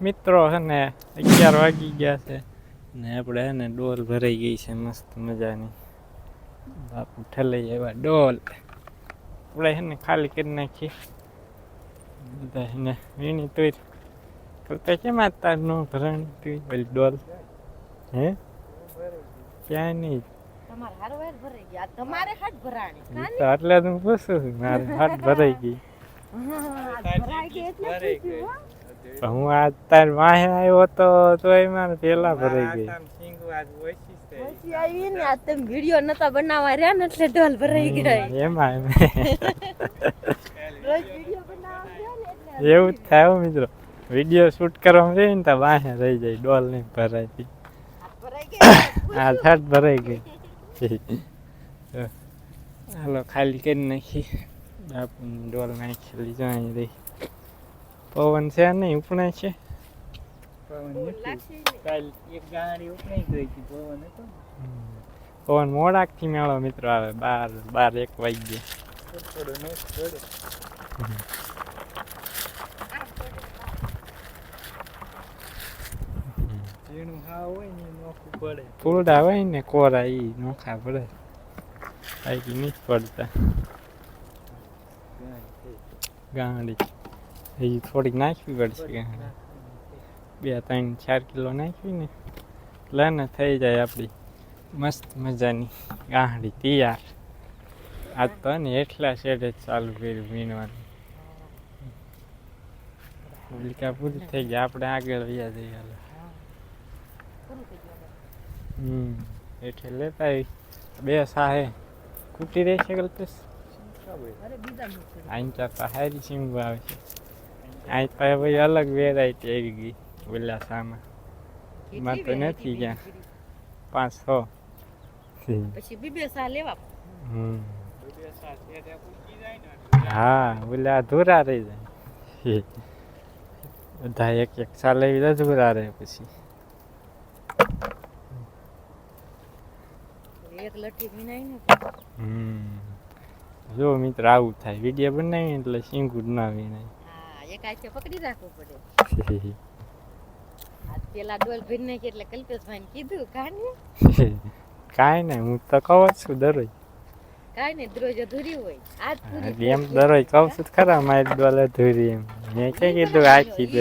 મિત્રો છે ને 11 વાગી ગયા છે ને આપણે છે ને ડોલ ભરાઈ ગઈ છે મસ્ત મજાની. બાપુ ઠલાઈ આવ્યા ડોલ આપણે છે ને ખાલી કરી નાખીએ બધા છે ને વીણી તોય કરતા કેમ આ તાર નો ભરાણી તું પેલી ડોલ હે ક્યાંય નહીં એટલે હું પૂછું છું મારે હાથ ભરાઈ ગઈ. હું આજ તાર વાહે આવ્યો તો તોય મારે પેલા ભરાઈ ગઈ. વિડીયો નતા બનાવવા રહ્યા ને એટલે ડોલ ભરાઈ ગઈ. એમાં એવું જ થાય મિત્રો, વિડીયો શૂટ કરવામાં રહી ને તો વાહે રહી જાય, ડોલ નહીં ભરાતી. આ હાથ ભરાઈ ગઈ. હાલો ખાલી કરી નાખી. બાપુની ડોલ નાખી લીધો અહીં રહી. પવન છે નહીં ઉપણે છે. પવન મોડાક થી મેળો મિત્રો આવે 12-1 વાગ્યે. ફૂલડા હોય ને કોરા ઈ નોખા પડે, બાકી નથી પડતા. ગાંડી હજી થોડીક નાખવી પડશે. ગાંડી 2-3-4 કિલો નાખવી ને એટલે ને થઈ જાય આપણી મસ્ત મજાની ગાંડી તૈયાર. આજ તો ને એટલા શેડે જ ચાલુ કર્યું વીણવાનું. ભૂલિકા પૂરી થઈ ગઈ, આપણે આગળ વયા જઈએ. એટલે લેતા આવી 2 સાહે કૂટી રહેશે. કલ્પેશ અહીં ચાપા હારી સિંગુ આવે છે. અહીં તો ભાઈ અલગ વેરાયટી આવી ગઈ ઓલા સામાં. એમાં તો નથી ક્યાં 500 પછી બીબે સા લેવા. હા ઓલા અધૂરા રહી જાય. બધા 1-1 સા લેવી અધૂરા રહે. પછી એક લઠ્ઠી વિનાઈ ને. જો મિત્ર આવું થાય, વિડીયો બનાવી એટલે સિંગું જ ના વિનાય. હા એક આચે પકડી રાખવું પડે. આ પેલા ડોલ ભરી નાખી એટલે કલ્પેશભાઈને કીધું કાંઈ નહીં, હું તો કહું જ છું દરરોજ. કાંઈ નહીં, દરરોજ અધૂરી હોય. આજ એમ દરરોજ કહું છું ખરા મારી ડોલ અધૂરી. એમ મેં ક્યાં કીધું આખી દે.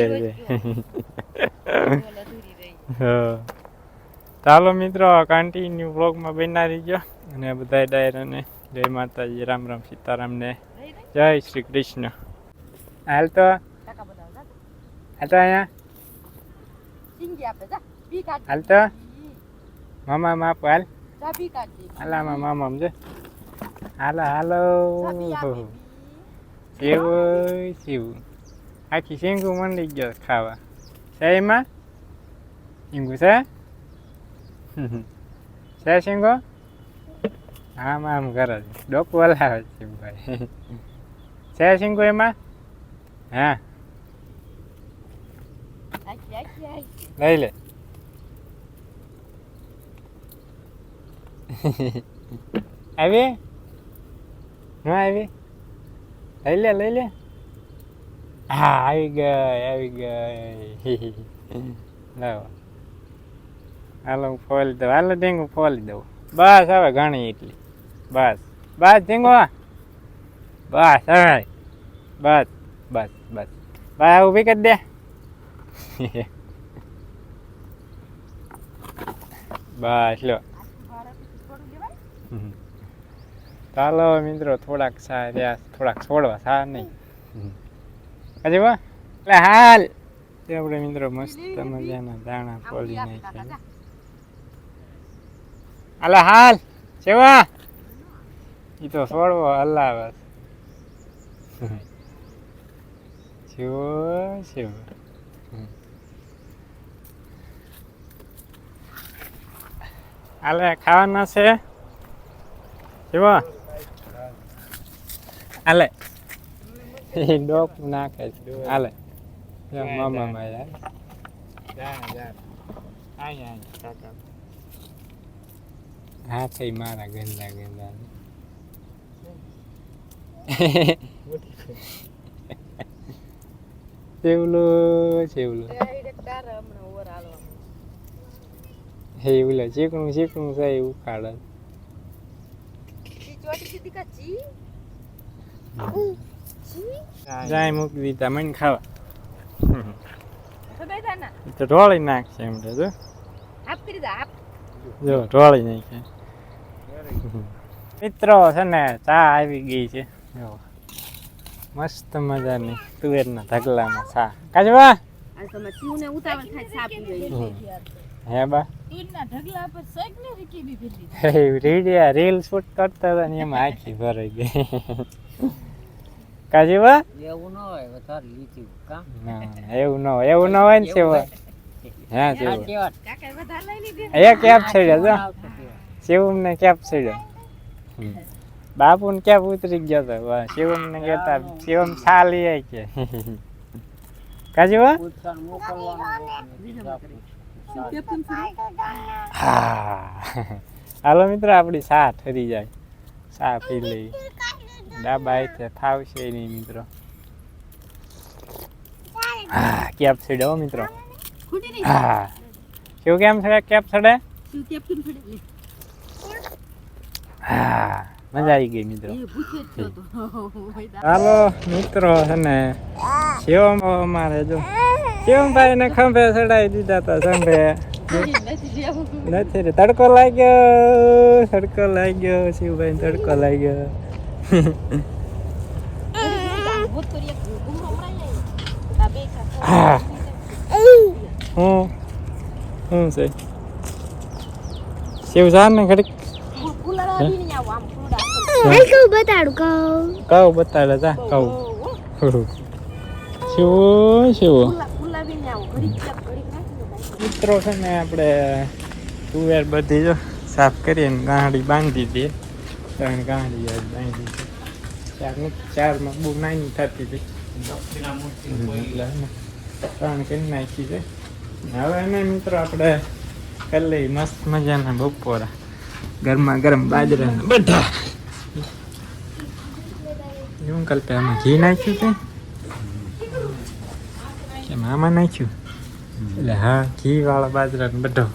ચાલો મિત્રો કન્ટિન્યુ વ્લોગમાં બના રહીજો. અને બધા ડાયરાને જય માતાજી, રામ રામ, સીતારામ ને જય શ્રી કૃષ્ણ. હાલ તો અહીંયા હાલ તો મામા માપ હાલ હાલામાં મામા સમજે. હાલો હાલો સેવું આખી શીંગું મંડી ગયો ખાવા. છે એમાં શીંગું છે છે શીંગો. આમ આમ કરે છે, ડોકું હલાવે છે ભાઈ. છે શીંગું એમાં? હા લઈ લે. આવી ન આવી? લઈ લે. હા આવી ગઈ. લાવો હાલો હું ફોલી દઉં. હાલો ઢીંગું ફોલી દઉં. બસ હવે ઘણી એટલી. બસ ઢીંગો. બસ હવે બસ ઊભી કરી દે. બસ લો. ચાલો મિત્રો થોડાક સા રહ્યા, થોડાક છોડવા સા નહીં હજી વા. એટલે હાલ આપણે મિત્રો મસ્ત મજાના દાણા ફોલી નાખ્યા. હાલ હાલ સેવા એ તો છોડવો હલાવે. શિવ હાલે ખાવાના છે શિવા. હાલે ડોક નાખે છે. હાલે મામા માયા હા કઈ મારા ગંદા સેવલો હે ઓલા ચીકણું ચીકણું છે એ ઉખાડે ચોટી સીધી કા જી જાય મૂકી દીધા મને ખાવા તો બેઠા ના એ તો ઢોળી નાખશે એમ તો જો આપ કરી દા આપ જો ઢોળી નાખે મિત્રો છે ને ચા આવી ગઈ છે જો મસ્ત મજાની તુવેરના ઢગલામાં ચા કાજવા આ તમે સીવને ઉતાવળ થાય સાપી ગઈ હે બા તુરના ઢગલા પર સેક ને રીકી બી ફેરી રીડિયા રીલ શૂટ કરતા હતા ને એમાં આખી ભરાઈ ગઈ કાજવા એવું ન હોય વધારે લીચું કામ ના એવું ન હોય ને સેવા હા સેવા કાકા વધારે લઈ લીધી એ કેપ છેડ્યો જો શિવમ ને કેપ છેડ્યો બાપુ ને કેપ ઉતરી ગયો તો શિવમ ને કહેતા શિવમ છાલી આવી કે કાજવા હા હાલો મિત્રો આપણી સા ઠરી જાય સા પી લઈ ડાબા అయితే થાવશે નહીં મિત્રો હા કેપ છેડ્યો મિત્રો ખૂટી નહીં હા કેવું કેમ છે કેપ છડે સીવ કેપ તું ફેરી હા મજા આવી ગઈ મિત્રો એ ભૂખે જ તો હાલો મિત્રો છે ને શિવમ અમારે જો શિવમભાઈ ને ખંભે ચડાવી દીધા હતા સંભે નથી રે તડકો લાગ્યો શિવભાઈ તડકો લાગ્યો ભૂત કરી ગુમરો મરાઈ આ બે હા હું છે શિવજાન ને ઘડીક કુલાડા બી નહીં આવ આમ કુલાડા કહું બતાડે જા કહું શું કુલા બી નહીં આવ ઘડી નાખી મિત્રો છે ને આપણે તુવેર બધી જો સાફ કરીને ગાંડી બાંધી દઈએ 3 ગાંડી બાંધી છે ચારમાં બહુ નાની થતી હતી એટલે 3 કરી નાખી છે હવે એને મિત્રો આપણે કરી લઈએ મસ્ત મજાના બપોરા ગરમા ગરમ બાજરાના બધા એવું કલ્પે આમાં ઘી નાખ્યું છે કે આમાં નાખ્યું એટલે હા ઘી વાળા બાજરાનો બધો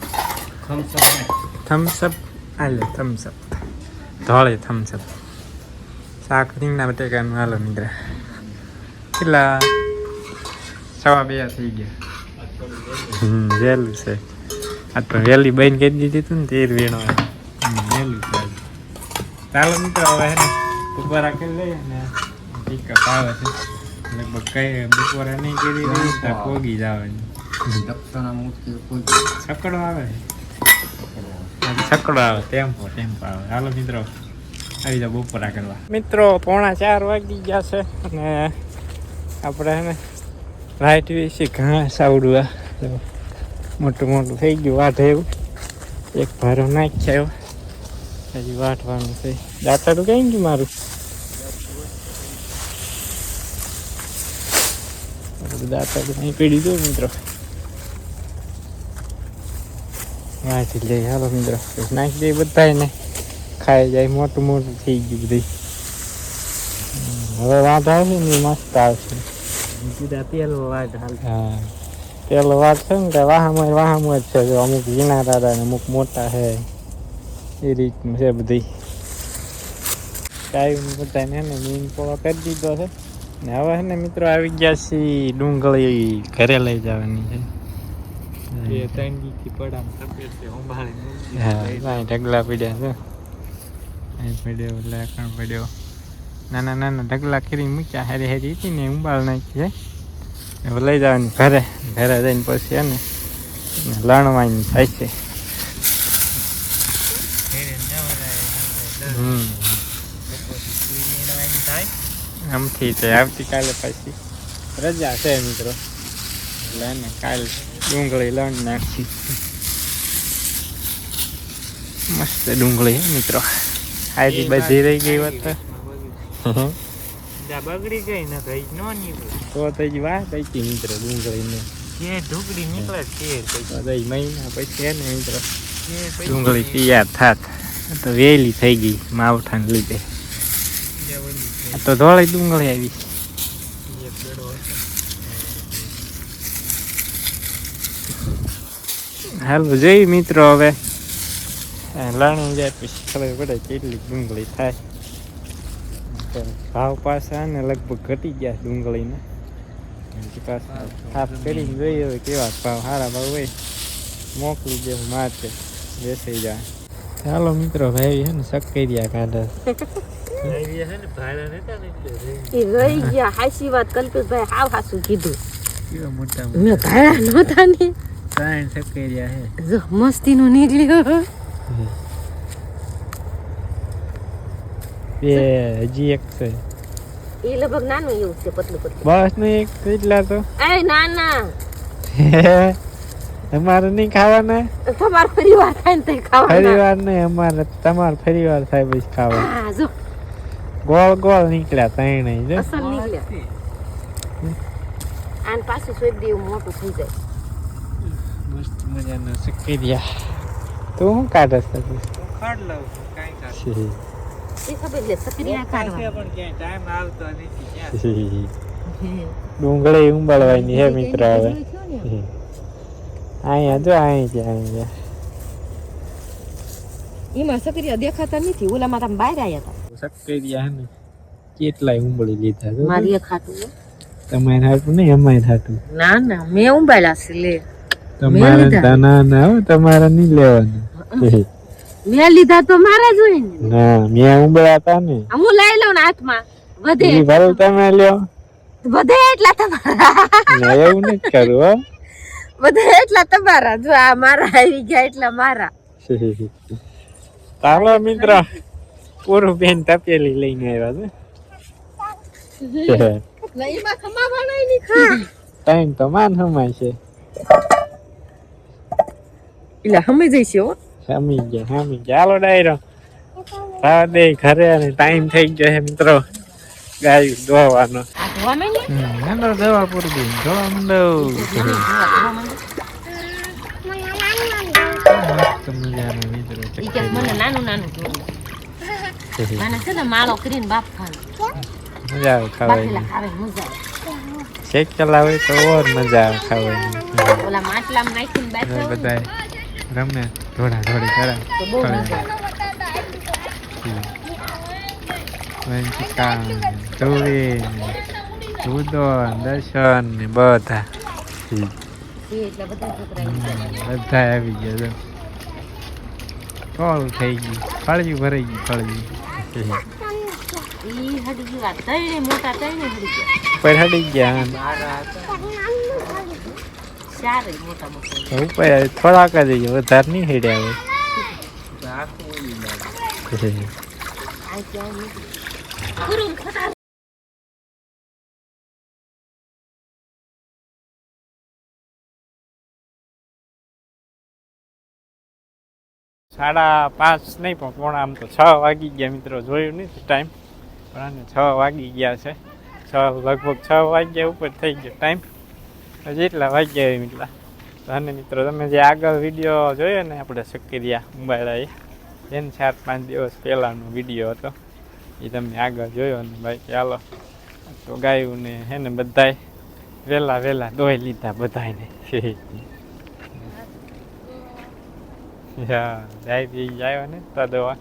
થમ્સઅપ આલે થમ્સઅપ ધોળે થમ્સઅપ શાક રીંગણા બટેકાનું હાલો નીકળે કેટલા 2:15 થઈ ગયા વહેલું છે આ તો વહેલી બંધ કરી દીધી હતું ને તેર વેણો વહેલું છે ચાલો મિત્રો હવે હે ને બપોરા કરી લઈએ ને ટીકપ આવે છે લગભગ કઈ બપોરા નહીં કરી રહી તો પોગી જવાની છકડો આવે ટેમ્પો આવે હાલો મિત્રો આવી જાવ બપોરા કરવા મિત્રો 3:45 વાગી ગયા છે અને આપણે હે ને રાઈટ વિશે ઘાસ આવડવા મોટું થઈ ગયું વાઢે એવું એક ભારો નાખ્યા હજી વાટવાનું છે દાંતડું કઈ ગયું મારું દાંતડું અહીં પીડી દઉં મિત્રો વાંચી લઈએ હાલો મિત્રો નાખી દઈએ બધાને ખાઈ જાય મોટું થઈ ગયું બધી હવે વાટ આવશે ને મસ્ત આવશે તેલ વાટ હા તેલ વાટ છે ને વાહમ જ છે જો અમુક ઝીણા દાદા ને અમુક મોટા છે એ રીતનું છે બધી ચાયું બધાને ને મીન પોળો કરી દીધો છે ને હવે છે ને મિત્રો આવી ગયા છીએ ડુંગળી ઘરે લઈ જવાની છે હા ઢગલા પડ્યા છે અહીં પડ્યો લેખણ પડ્યો નાના ઢગલા કરી મૂક્યા હેરી હતી ને ઉંબાળ નાખી છે હવે લઈ જવાની ઘરે જઈને પછી ને લણવાની થાય છે આમથી તે આવતીકાલે પછી રજા છે મિત્રો એટલે એને કાલ ડુંગળી લણ નાખી મસ્ત ડુંગળી મિત્રો આજી બધી રહી ગઈ હોત બગડી ગઈ ને ભાઈ નો નીકળે તો જ વાત હતી મિત્રો ડુંગળીને જે ઢુકડી નીકળે છે તો મહિના પછી ને મિત્રો ડુંગળી તૈયાર થાત તો વહેલી થઈ ગઈ માવઠાને લીધે તો ધોળી ડુંગળી આવી હાલો જોઈ મિત્રો હવે લાણી જાય પછી ખબર પડે કેટલી ડુંગળી થાય. તો ભાવ પાછા ને લગભગ ઘટી ગયા ડુંગળીના. પાછા સાફ કરીને જોઈએ હવે કેવા ભાવ સારા ભાવ હોય મોકલી દેવું માર્કેટ વેચાઈ જાય. ચાલો મિત્રો ભાઈ છે ને શક્કરિયા કાઢે એ રહી ગયા હાસી વાત કલ્પિતભાઈ હાવ હાસું કીધું. કેવા મોટા મેં ભાડા નહોતા ને ત્રણ શક્કરિયા હે. જો મસ્તીનો નીકળ્યો. બે હજી એક છે એ લગભગ નાનું એવું છે પતલું પતલું. બસ ને એક કેટલા તો એ નાના અમારે નહીં ખાવાના. તમારો પરિવાર થાય ને તે ખાવાના. ફરીવાર નહીં અમારે તમારો ફરીવાર થાય પછી ખાવા. હા જો ગોળ ગોળ નીકળ્યા ત્રણે જો અસલ નીકળ્યા. આન પાછું સોઈ દેવું મોટું થઈ જાય. મસ્ત મજાના શક્કરિયા. તું શું કાઢસ તું? કાઢ લઉં કાંઈ કાઢ. એ ખબર લે સક્રિયા કાઢવા પણ ક્યાંય ટાઈમ આવતો નથી ક્યાં. ડુંગળી ઉંબાળવાની હે મિત્ર હવે. અહીંયા જો અહીંયા એમાં સક્રિયા દેખાતા નથી. ઓલામાં તમે બહાર આવ્યા હતા. શક્કરિયા હે ને કેટલાય ઉંબળી લીધા જો. મારી એક ખાતું તમારે હાટું નહીં અમારે હાટું. ના ના મેં ઉંબાળ્યા છે લે. તમારે ના ના હો તમારે નહીં લેવાનું. મેં લીધા તો મારા જ હોય ને. ના મેં ઉંબળ્યા હતા ને. હું લઈ લઉં ને હાથમાં વધે ઈ ભરું તમે લ્યો. વધે એટલા તમારા. ના એવું નથી કરવું હો. વધે એટલા તમારા. જો આ મારા આવી ગયા એટલા મારા. ચાલો મિત્ર પૂરું બેન તપેલી લઈને આવ્યા છે. એમાં ખમાવાના નહીં ખા. ટાઈમ તો માન હમાય છે. એટલે હમે જઈશે હો. હમી ગયા હાલો ડાયરો ખાવા દે ઘરે અને ટાઈમ થઈ ગયો છે મિત્રો ગાયું દોવાનો. આ ધોવા માંડ્યા? નાનો દવા પૂરી દઈ ધોવા માંડો. મસ્ત મજાનો મિત્રો ઈ કે મને નાનું નાનું ધોવું. નાના છે ને માળો કરીને બાફવાનો. મજા આવે ખાવાની. બાફેલા ખાવે મજા આવે. શેકેલા હોય તો ઓર મજા આવે ખાવાની. ઓલા માટલામાં નાખીને બાફે હોય ને બધા રમે થોડા થોડી કરા તો બહુ મજા આવે. વંચિકા ધોવી દૂધો દર્શન ને બધા એટલા બધા છોકરા બધા આવી ગયા. કોલ થઈ ગયું ફળિયું ભરાઈ ગયું ફળિયું ઈ હડી ગઈ વાત તઈને મોટા તઈને હડી ગયા. ઉપર હડી ગયા ચારે મોટા મોટા ઉપર થોડાક જ વધારે નહીં હેડ્યા હવે. આ ક્યાં ગુરુ ખોટા 5:30 નહીં પણ પોણા આમ તો 6 વાગી ગયા મિત્રો. જોયું નહીં ટાઈમ પણ આને 6 વાગી ગયા છે. લગભગ 6 વાગ્યા ઉપર થઈ ગયો ટાઈમ. જેટલા વાગ્યા એમ એટલા. અને મિત્રો તમે જે આગળ વિડીયો જોયો ને આપણે શક્કરિયા ઉંબાળ્યા એને 4-5 દિવસ પહેલાંનો વિડીયો હતો એ તમે આગળ જોયો ને ભાઈ ચાલો તો ગાયું ને હે ને બધાય વહેલા દોઈ લીધા બધાને. હા જાય આવ્યા ને તો દવા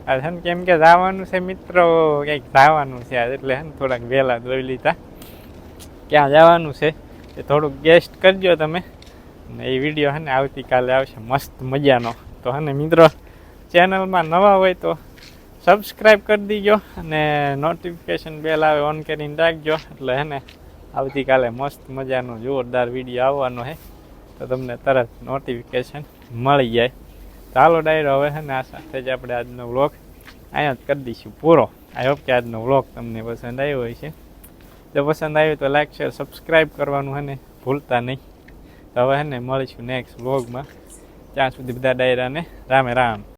આ છે ને કેમ કે જવાનું છે મિત્રો કંઈક જવાનું છે આજ એટલે હે ને થોડાક વહેલા દોઈ લીધા. ક્યાં જવાનું છે એ થોડુંક ગેસ્ટ કરજો તમે ને એ વિડીયો હે ને આવતીકાલે આવશે મસ્ત મજાનો. તો હે ને મિત્રો ચેનલમાં નવા હોય તો સબસ્ક્રાઈબ કરી દીજો અને નોટિફિકેશન બેલ આવે ઓન કરીને રાખજો એટલે હે ને આવતીકાલે મસ્ત મજાનો જોરદાર વિડીયો આવવાનો છે તો તમને તરત નોટિફિકેશન મળી જાય. ચાલો ડાયરો હવે છે ને આ સાથે જ આપણે આજનો વ્લોગ અહીંયા જ કરી દઈશું પૂરો. આઈ હોપ કે આજનો વ્લોગ તમને પસંદ આવ્યો હોય છે. જો પસંદ આવ્યો તો લાઈક શેર સબસ્ક્રાઈબ કરવાનું હે ને ભૂલતા નહીં. તો હવે હે ને મળીશું નેક્સ્ટ વ્લોગમાં. ત્યાં સુધી બધા ડાયરાને રામે રામ.